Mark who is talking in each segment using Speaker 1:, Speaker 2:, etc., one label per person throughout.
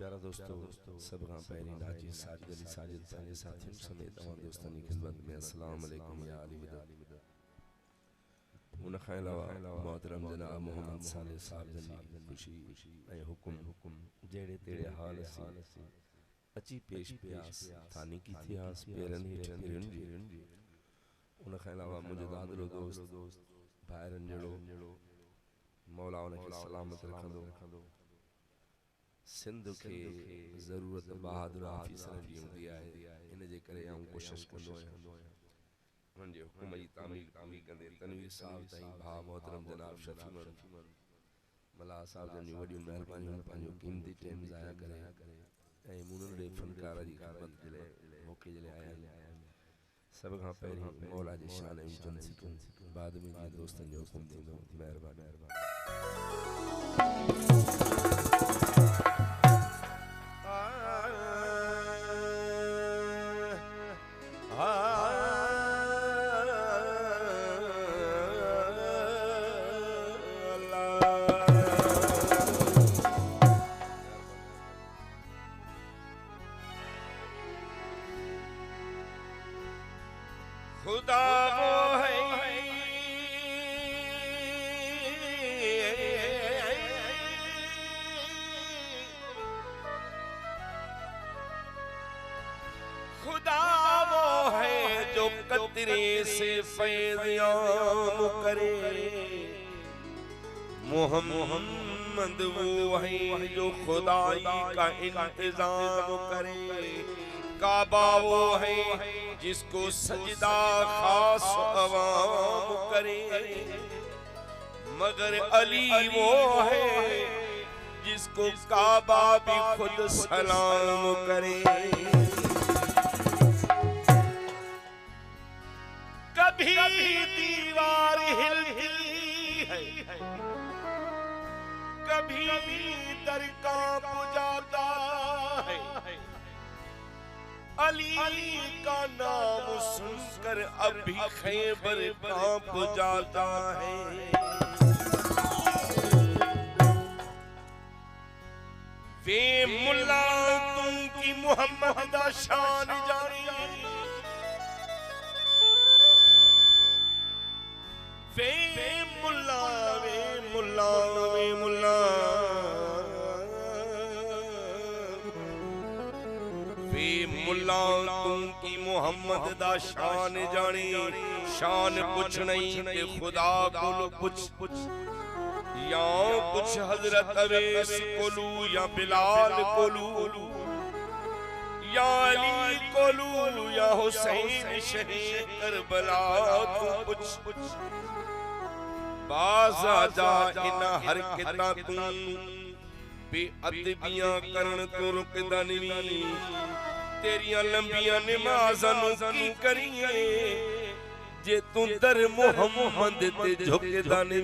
Speaker 1: प्यारा दोस्तों सब खां पहिरीं नाजी साजिद अली साजिद पंहिंजे साथियुनि समेत तव्हां दोस्तनि जी ख़िदमत में अस्सलाम अलैकुम या अली हुदा। उन खां अलावा मोहतरम जनाब मोहम्मद साले साहब जी खुशी ऐं हुकुम जहिड़े तहिड़े हाल सी अची पेश पियास थानी की थियास पेरनि हेठि फिरनि जी। उन खां अलावा मुंहिंजो दादलो दोस्त भाइरनि जहिड़ो मौला उनखे सलामत रखंदो। सिंध के ज़रूरत बहादुर ऑफिसरनि जी हूंदी आहे, इन जे करे आऊं कोशिशि कंदो आहियां उन्हनि जे हुकुम जी तामील पूरी कंदे तनवीर साहब ताईं भाउ मोहतरम जनाब शफी मल्हा साहब जन वॾियूं महिरबानियूं पंहिंजो क़ीमती टाइम ज़ाया करे ऐं मुनरे फनकार जी ख़िदमत जे लाइ मौक़े जे लाइ आया आहिनि। सभ खां पहिरीं मौला जी शान ऐं जन सिकूं बाद में जीअं दोस्तनि जो हुकुम थींदो। महिरबानी।
Speaker 2: खुदा वो है खुदा वो है जो कतरे से फैज़याम करे। मोहम्मद वो है जो खुदाई का इंतजाम करे। काबा वो है जिसको सजदा खास अवाम करे। मगर अली वो है जिसको काबा भी खुद सलाम करे। कभी दीवार हिलती है, कभी दर कांप जाता है। अली का नाम सुनकर अब भी खैबर कांप जाता है। वे मुल्ला तुम की मोहम्मद दा शान जानी। वे मुल्ला वे मुल्ला वे मुल्ला मुल्ला तुम की मोहम्मद दा शान जानी। शान कुछ नहीं ते खुदा कोलो कुछ या कुछ हजरत अवैस कोलू या बिलाल कोलू या अली कोलू या हुसैन शहीद करबला तू कुछ बाजा जा इन हर कितना तू बेअदबियां करन तो रुकदा नहीं। तेरियां लंबियां नमाज़ां नूं की करिए जे तू दर मोहम्मद ते झुकदा नहीं।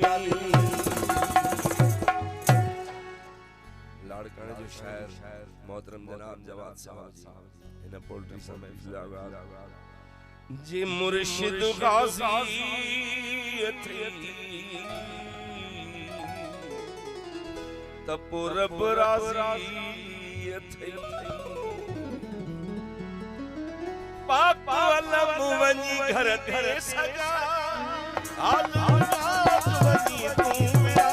Speaker 1: लाड़काने जो शायर मोहतरम जनाब जवाद साहब इन पोल्ट्री से महफिल
Speaker 2: जे मुर्शिद गाजी थी तब रब राजी थी। पाक अलम वनी घर घर सगा आलम वनी तू मेरा।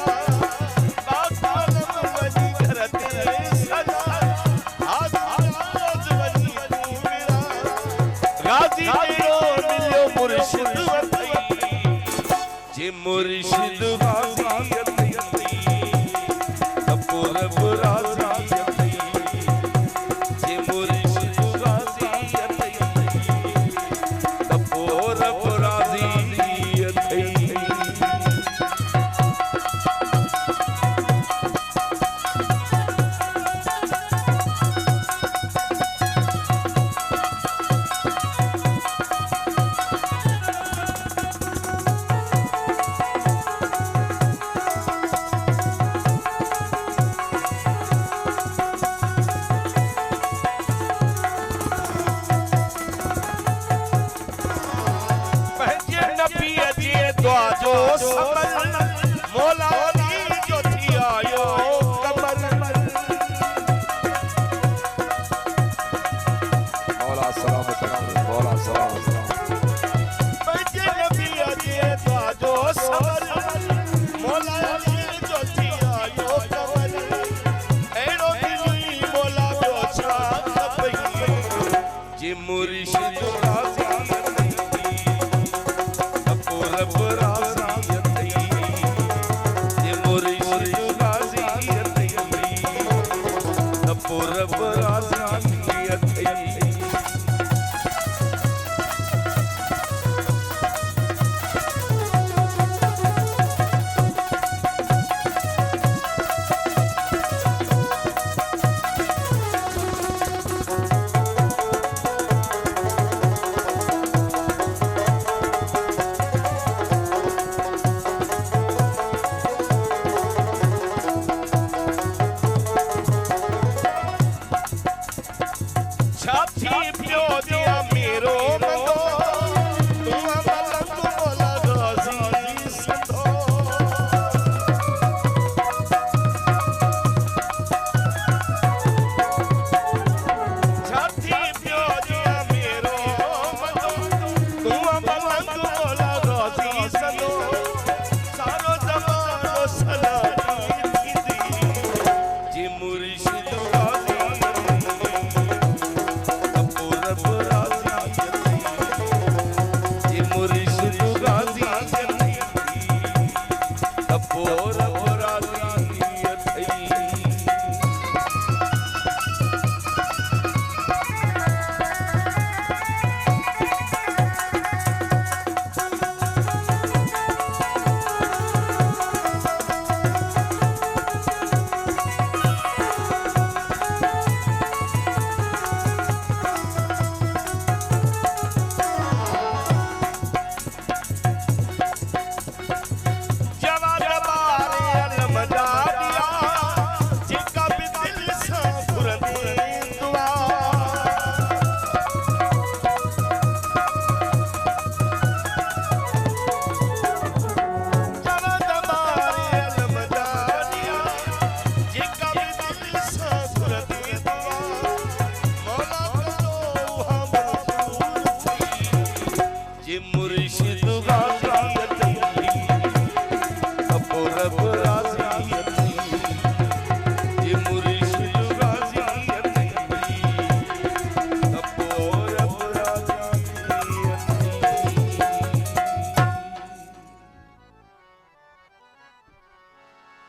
Speaker 2: पाक अलम वनी घर घर सगा आलम वनी तू मेरा। गाजी तेरो मिलो मुर्शिद वती जे मुर्शिद गाजी थी तब रब राजी थी। जे मुर्शिद गाजी मुर्शिद राज़ी अको रब राज़ी जे मुर्शिद राज़ी अको रब राज़ी